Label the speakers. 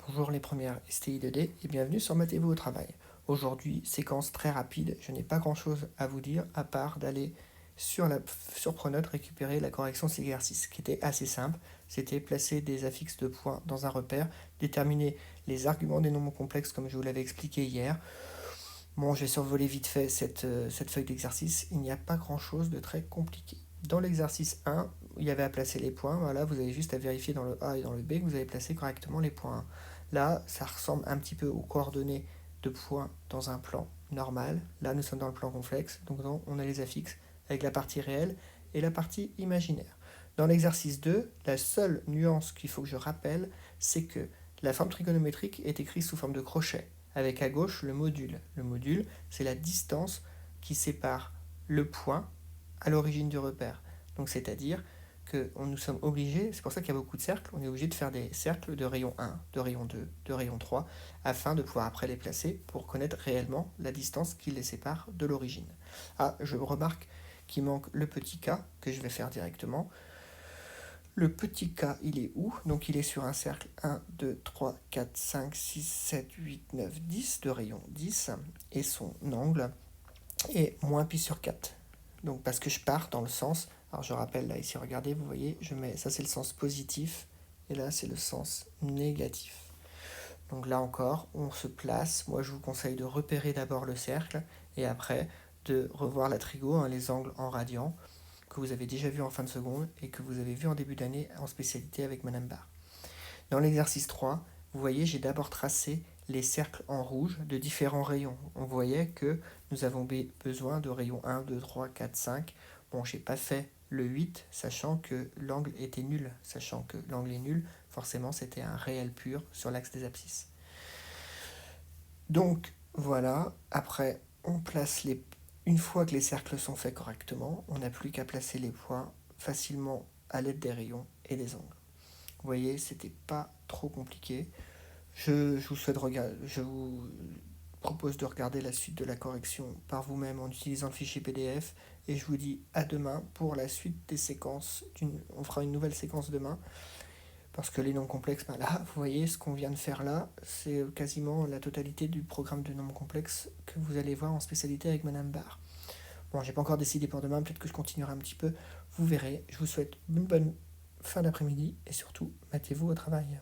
Speaker 1: Bonjour les premières STI 2D et bienvenue sur Matez-vous au travail. Aujourd'hui, séquence très rapide, je n'ai pas grand chose à vous dire à part d'aller sur Pronote récupérer la correction de cet exercice qui était assez simple. C'était placer des affixes de points dans un repère, déterminer les arguments des nombres complexes comme je vous l'avais expliqué hier. Bon, j'ai survolé vite fait cette feuille d'exercice, il n'y a pas grand chose de très compliqué. Dans l'exercice 1, il y avait à placer les points, voilà, vous avez juste à vérifier dans le A et dans le B que vous avez placé correctement les points 1. Là, ça ressemble un petit peu aux coordonnées de points dans un plan normal. Là, nous sommes dans le plan complexe, donc on a les affixes avec la partie réelle et la partie imaginaire. Dans l'exercice 2, la seule nuance qu'il faut que je rappelle, c'est que la forme trigonométrique est écrite sous forme de crochet, avec à gauche le module. Le module, c'est la distance qui sépare le point à l'origine du repère. Donc c'est-à-dire que nous sommes obligés, c'est pour ça qu'il y a beaucoup de cercles, on est obligé de faire des cercles de rayon 1, de rayon 2, de rayon 3, afin de pouvoir après les placer pour connaître réellement la distance qui les sépare de l'origine. Ah, je remarque qu'il manque le petit k, que je vais faire directement. Le petit k, il est où? Donc il est sur un cercle 1, 2, 3, 4, 5, 6, 7, 8, 9, 10, de rayon 10, et son angle est moins pi sur 4. Donc parce que je pars dans le sens, alors je rappelle là ici, regardez, vous voyez, je mets, ça c'est le sens positif, et là c'est le sens négatif. Donc là encore, on se place, moi je vous conseille de repérer d'abord le cercle, et après de revoir la trigo, les angles en radian, que vous avez déjà vu en fin de seconde, et que vous avez vu en début d'année en spécialité avec Madame Barr. Dans l'exercice 3, vous voyez, j'ai d'abord tracé les cercles en rouge de différents rayons. On voyait que nous avons besoin de rayons 1, 2, 3, 4, 5. Bon, je n'ai pas fait le 8, sachant que l'angle était nul. Sachant que l'angle est nul, forcément, c'était un réel pur sur l'axe des abscisses. Donc, voilà. Après, on place les... Une fois que les cercles sont faits correctement, on n'a plus qu'à placer les points facilement à l'aide des rayons et des angles. Vous voyez, c'était pas trop compliqué. Je vous propose de regarder la suite de la correction par vous-même en utilisant le fichier PDF et je vous dis à demain pour la suite des séquences. On fera une nouvelle séquence demain parce que les nombres complexes, là, vous voyez ce qu'on vient de faire là, c'est quasiment la totalité du programme de nombres complexes que vous allez voir en spécialité avec Madame Barr. Bon, j'ai pas encore décidé pour demain, peut-être que je continuerai un petit peu, vous verrez. Je vous souhaite une bonne fin d'après-midi et surtout, mettez-vous au travail.